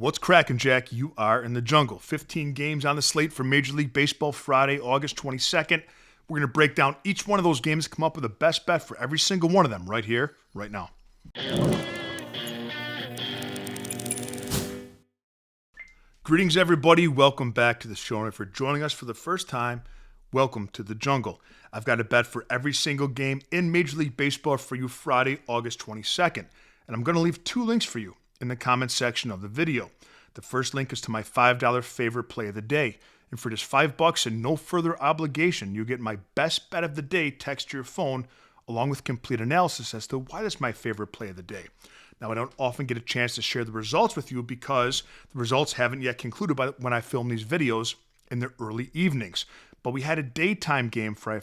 What's cracking, Jack? You are in the jungle. 15 games on the slate for Major League Baseball Friday, August 22nd. We're going to break down each one of those games, come up with the best bet for every single one of them right here, right now. Greetings, everybody. Welcome back to the show. And if you're joining us for the first time, welcome to the jungle. I've got a bet for every single game in Major League Baseball for you Friday, August 22nd. And I'm going to leave two links for you in the comment section of the video. The first link is to my $5 favorite play of the day. And for just $5 and no further obligation, you get my best bet of the day text to your phone along with complete analysis as to why that's my favorite play of the day. Now, I don't often get a chance to share the results with you because the results haven't yet concluded by when I film these videos in the early evenings. But we had a daytime game for our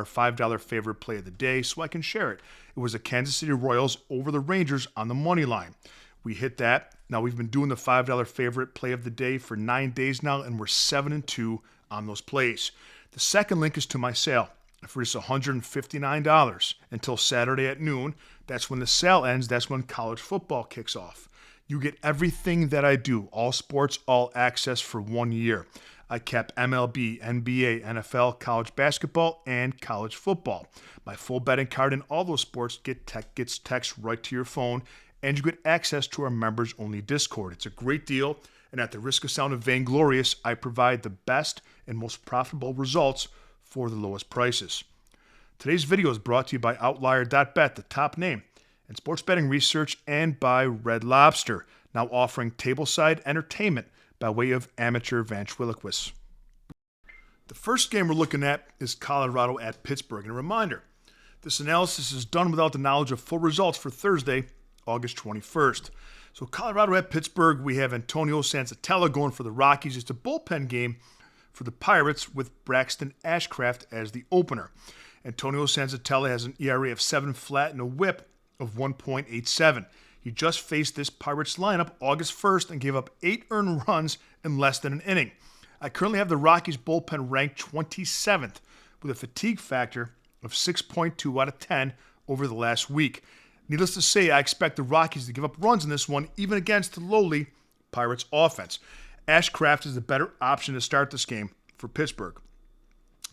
$5 favorite play of the day, so I can share it. It was the Kansas City Royals over the Rangers on the money line. We hit that. Now, we've been doing the $5 favorite play of the day for 9 days now, and we're 7-2 on those plays. The second link is to my sale for just $159 until Saturday at noon. That's when the sale ends. That's when college football kicks off. You get everything that I do, all sports, all access for 1 year. I kept MLB, NBA, NFL, college basketball, and college football. My full betting card in all those sports gets text right to your phone, and you get access to our members-only Discord. It's a great deal, and at the risk of sounding vainglorious, I provide the best and most profitable results for the lowest prices. Today's video is brought to you by Outlier.bet, the top name in sports betting research, and by Red Lobster, now offering tableside entertainment by way of amateur ventriloquists. The first game we're looking at is Colorado at Pittsburgh. And a reminder, this analysis is done without the knowledge of full results for Thursday, August 21st. So Colorado at Pittsburgh, we have Antonio Senzatella going for the Rockies. It's a bullpen game for the Pirates with Braxton Ashcraft as the opener. Antonio Senzatella has an ERA of 7 flat and a whip of 1.87. He just faced this Pirates lineup August 1st and gave up 8 earned runs in less than an inning. I currently have the Rockies bullpen ranked 27th with a fatigue factor of 6.2 out of 10 over the last week. Needless to say, I expect the Rockies to give up runs in this one, even against the lowly Pirates offense. Ashcraft is the better option to start this game for Pittsburgh.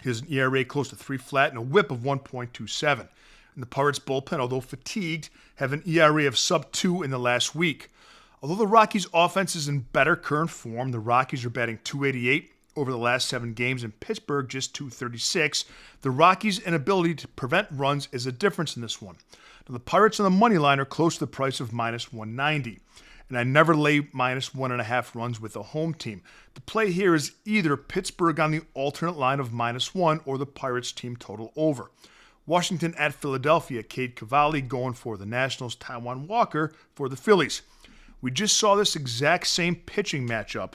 He has an ERA close to 3 flat and a whip of 1.27. And the Pirates bullpen, although fatigued, have an ERA of sub-2 in the last week. Although the Rockies offense is in better current form, the Rockies are batting .288 over the last 7 games, and Pittsburgh just .236. The Rockies' inability to prevent runs is a difference in this one. Now, the Pirates on the money line are close to the price of minus 190. And I never lay minus 1.5 runs with a home team. The play here is either Pittsburgh on the alternate line of -1 or the Pirates team total over. Washington at Philadelphia, Cade Cavalli going for the Nationals, Taijuan Walker for the Phillies. We just saw this exact same pitching matchup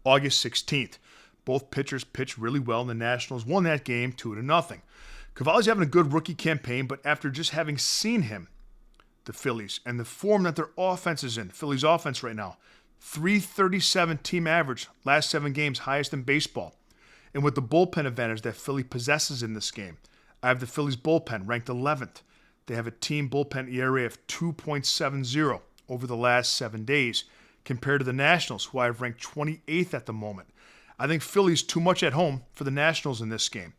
August 16th. Both pitchers pitched really well, and the Nationals won that game 2-0. Cavalli's having a good rookie campaign, but after just having seen him, the Phillies, and the form that their offense is in, Phillies offense right now, .337 team average, last 7 games, highest in baseball. And with the bullpen advantage that Philly possesses in this game, I have the Phillies bullpen ranked 11th. They have a team bullpen ERA of 2.70 over the last 7 days, compared to the Nationals, who I have ranked 28th at the moment. I think Philly's too much at home for the Nationals in this game.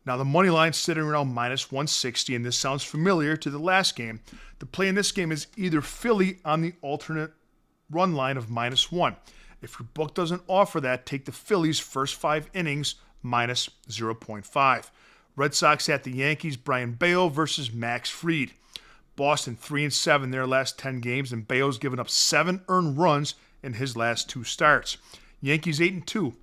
Now, the money line's sitting around minus 160, and this sounds familiar to the last game. The play in this game is either Philly on the alternate run line of -1. If your book doesn't offer that, take the Phillies' first 5 innings minus 0.5. Red Sox at the Yankees, Brian Bayo versus Max Fried. Boston 3-7 their last 10 games, and Bayo's given up 7 earned runs in his last 2 starts. Yankees 8-2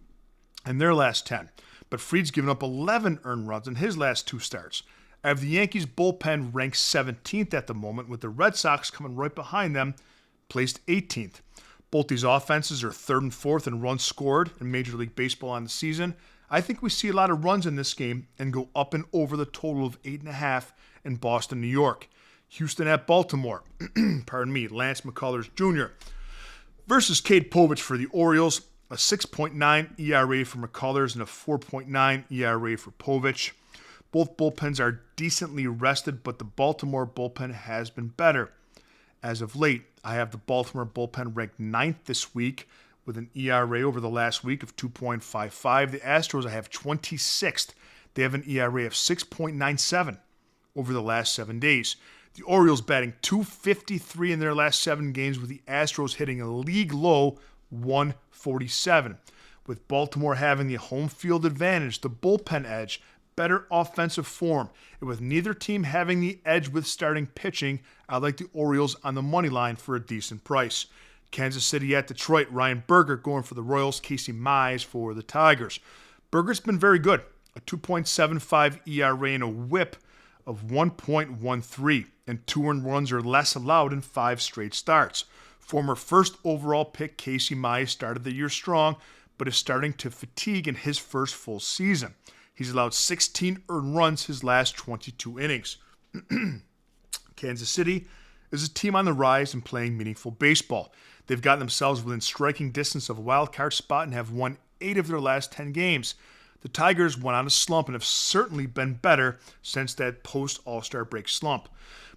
in their last 10. But Fried's given up 11 earned runs in his last 2 starts. I have the Yankees bullpen ranked 17th at the moment, with the Red Sox coming right behind them, placed 18th. Both these offenses are 3rd and 4th in runs scored in Major League Baseball on the season. I think we see a lot of runs in this game and go up and over the total of 8.5 in Boston, New York. Houston at Baltimore, Lance McCullers Jr. versus Cade Povich for the Orioles. A 6.9 ERA for McCullers and a 4.9 ERA for Povich. Both bullpens are decently rested, but the Baltimore bullpen has been better as of late. I have the Baltimore bullpen ranked 9th this week with an ERA over the last week of 2.55. The Astros I have 26th. They have an ERA of 6.97 over the last 7 days. The Orioles batting .253 in their last 7 games, with the Astros hitting a league low 147. With Baltimore having the home field advantage, the bullpen edge, better offensive form, and with neither team having the edge with starting pitching, I like the Orioles on the money line for a decent price. Kansas City at Detroit, Ryan Berger going for the Royals, Casey Mize for the Tigers. Berger's been very good, a 2.75 ERA and a whip of 1.13, and 2 earned runs or less allowed in 5 straight starts. Former first overall pick Casey Mize started the year strong, but is starting to fatigue in his first full season. He's allowed 16 earned runs his last 22 innings. Kansas City is a team on the rise and playing meaningful baseball. They've gotten themselves within striking distance of a wild card spot and have won 8 of their last 10 games. The Tigers went on a slump and have certainly been better since that post-All-Star break slump.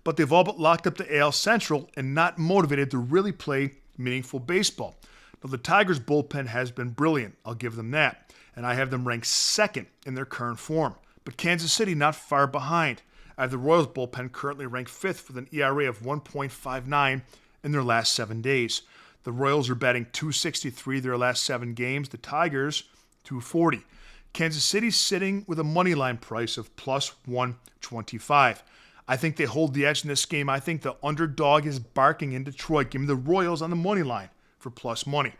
But they've all but locked up the AL Central and not motivated to really play meaningful baseball. Now, the Tigers' bullpen has been brilliant, I'll give them that, and I have them ranked 2nd in their current form. But Kansas City not far behind. I have the Royals' bullpen currently ranked 5th with an ERA of 1.59 in their last 7 days. The Royals are batting .263 their last 7 games. The Tigers, .240. Kansas City's sitting with a money line price of plus 125. I think they hold the edge in this game. I think the underdog is barking in Detroit. Give me the Royals on the money line for plus money.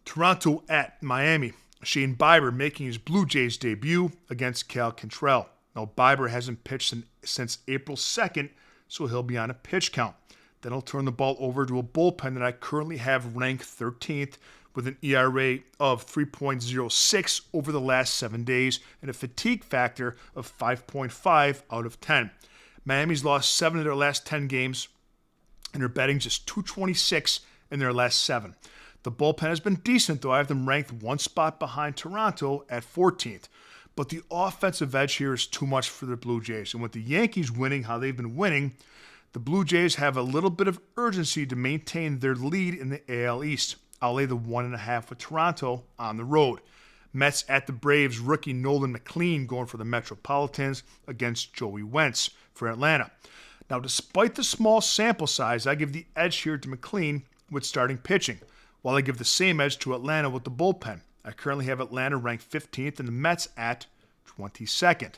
Toronto at Miami. Shane Bieber making his Blue Jays debut against Cal Quantrill. Now, Bieber hasn't pitched since April 2nd, so he'll be on a pitch count. Then I'll turn the ball over to a bullpen that I currently have ranked 13th with an ERA of 3.06 over the last 7 days and a fatigue factor of 5.5 out of 10. Miami's lost 7 of their last 10 games and are batting just .226 in their last 7. The bullpen has been decent, though I have them ranked 1 spot behind Toronto at 14th. But the offensive edge here is too much for the Blue Jays. And with the Yankees winning how they've been winning, the Blue Jays have a little bit of urgency to maintain their lead in the AL East. I'll lay the 1.5 with Toronto on the road. Mets at the Braves, rookie Nolan McLean going for the Metropolitans against Joey Wentz for Atlanta. Now, despite the small sample size, I give the edge here to McLean with starting pitching, while I give the same edge to Atlanta with the bullpen. I currently have Atlanta ranked 15th and the Mets at 22nd.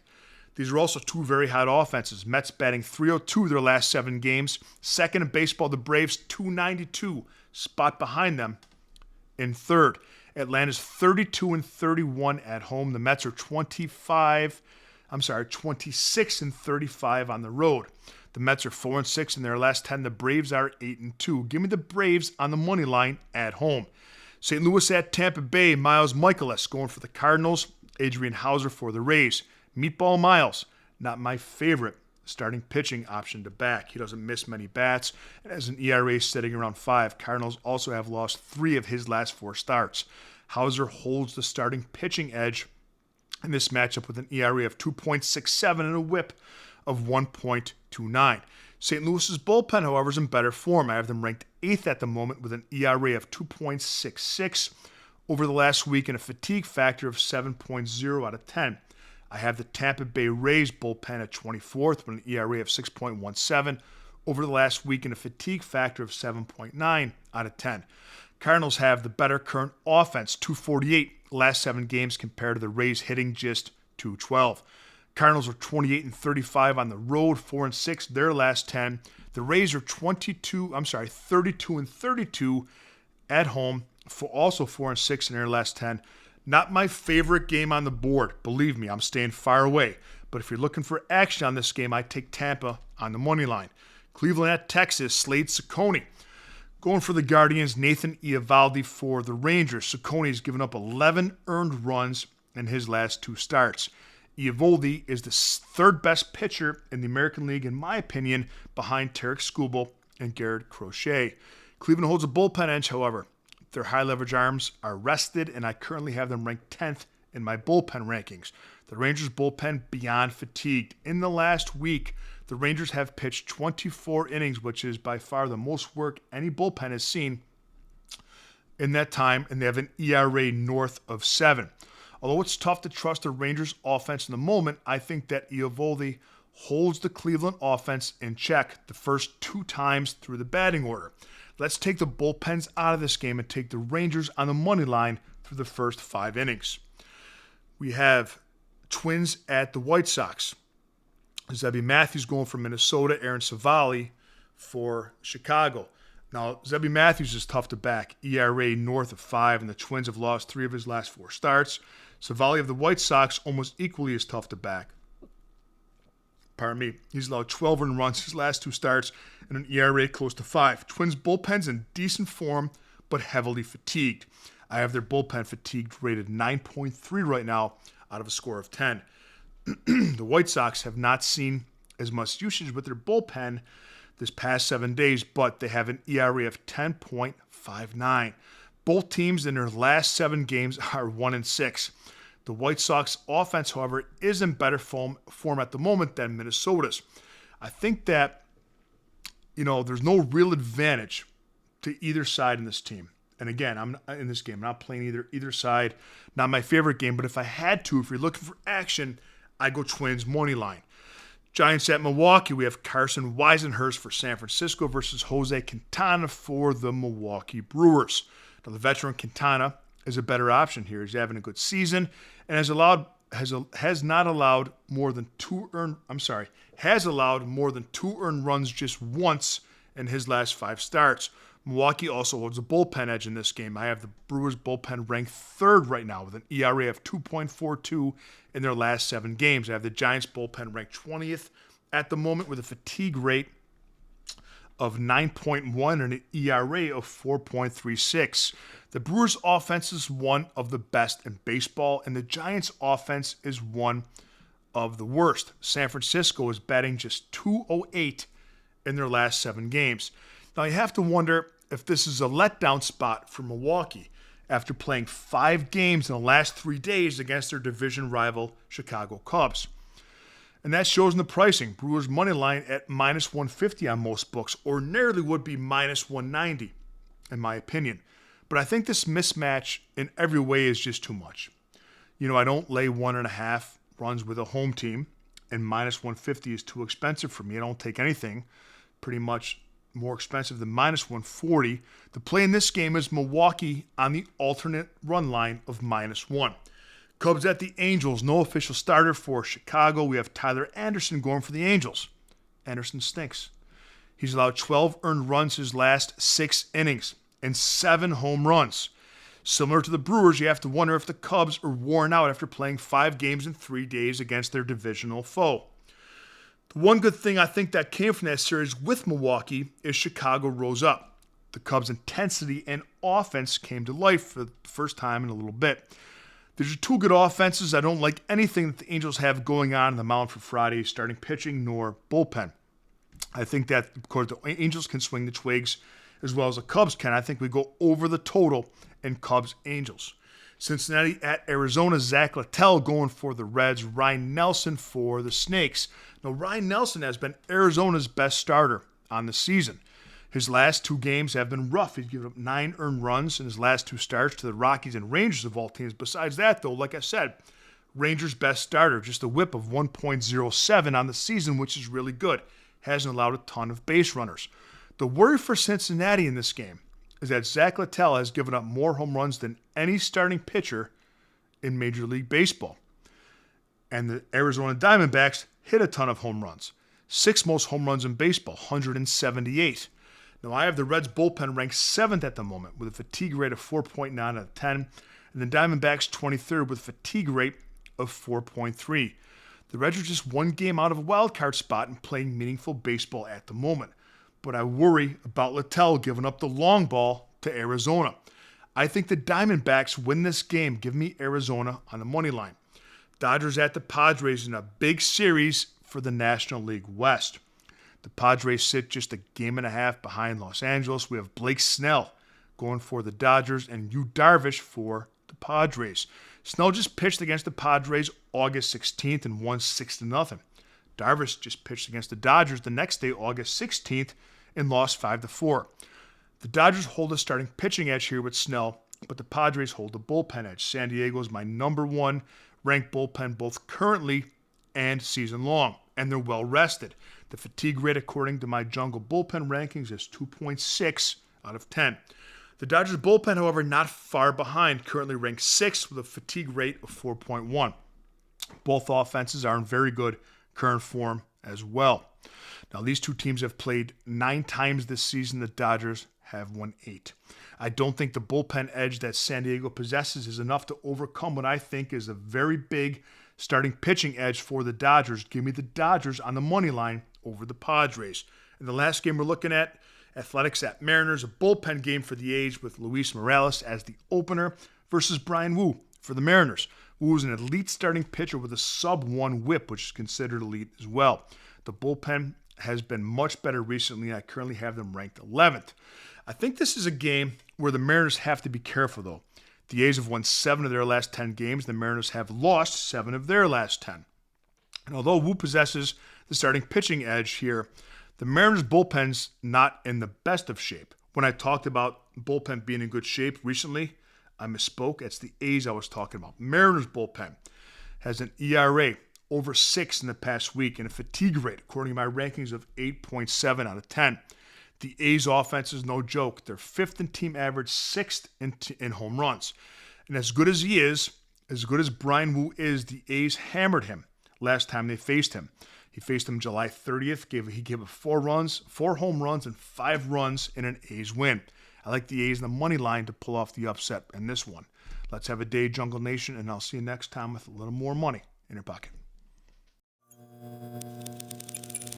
These are also 2 very hot offenses. Mets batting .302 their last 7 games. Second in baseball, the Braves .292, spot behind them in third. Atlanta's 32-31 at home. The Mets are 26-35 on the road. The Mets are 4-6 in their last 10. The Braves are 8-2. Give me the Braves on the money line at home. St. Louis at Tampa Bay. Miles Michaelis going for the Cardinals. Adrian Hauser for the Rays. Meatball Miles, not my favorite starting pitching option to back. He doesn't miss many bats and has an ERA sitting around 5. Cardinals also have lost 3 of his last 4 starts. Hauser holds the starting pitching edge in this matchup with an ERA of 2.67 and a whip of 1.29. St. Louis's bullpen, however, is in better form. I have them ranked 8th at the moment with an ERA of 2.66 over the last week and a fatigue factor of 7.0 out of 10. I have the Tampa Bay Rays bullpen at 24th with an ERA of 6.17 over the last week and a fatigue factor of 7.9 out of 10. Cardinals have the better current offense, 248 last 7 games compared to the Rays hitting just 212. Cardinals are 28-35 on the road, 4-6 their last 10. The Rays are 32-32 at home, also 4-6 in their last 10. Not my favorite game on the board. Believe me, I'm staying far away. But if you're looking for action on this game, I take Tampa on the money line. Cleveland at Texas, Slade Cecconi. Going for the Guardians, Nathan Eovaldi for the Rangers. Cecconi has given up 11 earned runs in his last 2 starts. Eovaldi is the 3rd best pitcher in the American League, in my opinion, behind Tarek Skubal and Garrett Crochet. Cleveland holds a bullpen edge, however. Their high leverage arms are rested, and I currently have them ranked 10th in my bullpen rankings. The Rangers bullpen beyond fatigued. In the last week, the Rangers have pitched 24 innings, which is by far the most work any bullpen has seen in that time, and they have an ERA north of 7. Although it's tough to trust the Rangers offense in the moment, I think that Eovaldi holds the Cleveland offense in check the first 2 times through the batting order. Let's take the bullpens out of this game and take the Rangers on the money line through the first 5 innings. We have Twins at the White Sox. Zebby Matthews going for Minnesota, Aaron Savali for Chicago. Now, Zebby Matthews is tough to back. ERA north of 5, and the Twins have lost 3 of his last 4 starts. Savali of the White Sox almost equally as tough to back. Pardon me. He's allowed 12 earned runs his last 2 starts and an ERA close to 5. Twins bullpen's in decent form, but heavily fatigued. I have their bullpen fatigued rated 9.3 right now out of a score of 10. The White Sox have not seen as much usage with their bullpen this past 7 days, but they have an ERA of 10.59. Both teams in their last 7 games are 1-6. The White Sox offense, however, is in better form at the moment than Minnesota's. I think that, there's no real advantage to either side in this team. And again, I'm in this game. I'm not playing either side. Not my favorite game, but if I had to, if you're looking for action, I go Twins money line. Giants at Milwaukee. We have Carson Weisenhurst for San Francisco versus Jose Quintana for the Milwaukee Brewers. Now, the veteran Quintana is a better option here. He's having a good season and has allowed more than 2 earned runs just once in his last 5 starts. Milwaukee also holds a bullpen edge in this game. I have the Brewers bullpen ranked 3rd right now with an ERA of 2.42 in their last 7 games. I have the Giants bullpen ranked 20th at the moment with a fatigue rate of 9.1 and an ERA of 4.36. The Brewers offense is one of the best in baseball, and the Giants offense is one of the worst. San Francisco is batting just .208 in their last 7 games. Now, you have to wonder if this is a letdown spot for Milwaukee after playing 5 games in the last 3 days against their division rival Chicago Cubs. And that shows in the pricing. Brewers money line at -150 on most books, or nearly would be -190, in my opinion. But I think this mismatch in every way is just too much. I don't lay 1.5 runs with a home team, and -150 is too expensive for me. I don't take anything pretty much more expensive than -140. The play in this game is Milwaukee on the alternate run line of -1. Cubs at the Angels, no official starter for Chicago. We have Tyler Anderson going for the Angels. Anderson stinks. He's allowed 12 earned runs his last 6 innings and 7 home runs. Similar to the Brewers, you have to wonder if the Cubs are worn out after playing 5 games in 3 days against their divisional foe. The one good thing I think that came from that series with Milwaukee is Chicago rose up. The Cubs' intensity and offense came to life for the first time in a little bit. These are 2 good offenses. I don't like anything that the Angels have going on in the mound for Friday, starting pitching nor bullpen. I think that, of course, the Angels can swing the twigs as well as the Cubs can. I think we go over the total in Cubs-Angels. Cincinnati at Arizona, Zach Littell going for the Reds, Ryan Nelson for the Snakes. Now, Ryan Nelson has been Arizona's best starter on the season. His last 2 games have been rough. He's given up 9 earned runs in his last 2 starts to the Rockies and Rangers of all teams. Besides that, though, like I said, Rangers' best starter, just a whip of 1.07 on the season, which is really good. Hasn't allowed a ton of base runners. The worry for Cincinnati in this game is that Zach Littell has given up more home runs than any starting pitcher in Major League Baseball. And the Arizona Diamondbacks hit a ton of home runs. 6th most home runs in baseball, 178. Now, I have the Reds bullpen ranked 7th at the moment with a fatigue rate of 4.9 out of 10, and the Diamondbacks 23rd with a fatigue rate of 4.3. The Reds are just 1 game out of a wild card spot and playing meaningful baseball at the moment. But I worry about Littell giving up the long ball to Arizona. I think the Diamondbacks win this game. Give me Arizona on the money line. Dodgers at the Padres in a big series for the National League West. The Padres sit just a game and a half behind Los Angeles. We have Blake Snell going for the Dodgers and Yu Darvish for the Padres. Snell just pitched against the Padres August 16th and won 6-0. Darvish just pitched against the Dodgers the next day, August 16th, and lost 5-4. The Dodgers hold a starting pitching edge here with Snell, but the Padres hold the bullpen edge. San Diego is my number 1 ranked bullpen both currently and season long, and they're well rested. The fatigue rate, according to my Jungle bullpen rankings, is 2.6 out of 10. The Dodgers bullpen, however, not far behind, currently ranked 6th with a fatigue rate of 4.1. Both offenses are in very good current form as well. Now, these two teams have played 9 times this season. The Dodgers have won 8. I don't think the bullpen edge that San Diego possesses is enough to overcome what I think is a very big starting pitching edge for the Dodgers. Give me the Dodgers on the money line over the Padres. In the last game we're looking at, Athletics at Mariners, a bullpen game for the A's with Luis Morales as the opener versus Brian Wu for the Mariners. Wu is an elite starting pitcher with a sub-1 whip, which is considered elite as well. The bullpen has been much better recently. I currently have them ranked 11th. I think this is a game where the Mariners have to be careful, though. The A's have won 7 of their last 10 games. The Mariners have lost 7 of their last 10. And although Wu possesses the starting pitching edge here, the Mariners' bullpen's not in the best of shape. When I talked about bullpen being in good shape recently, I misspoke. It's the A's I was talking about. Mariners' bullpen has an ERA over 6 in the past week and a fatigue rate, according to my rankings, of 8.7 out of 10. The A's offense is no joke. They're 5th in team average, 6th in home runs. And as good as he is, as good as Brian Wu is, the A's hammered him last time they faced him. He faced him July 30th. He gave up 4 home runs, and 5 runs in an A's win. I like the A's in the money line to pull off the upset in this one. Let's have a day, Jungle Nation, and I'll see you next time with a little more money in your pocket.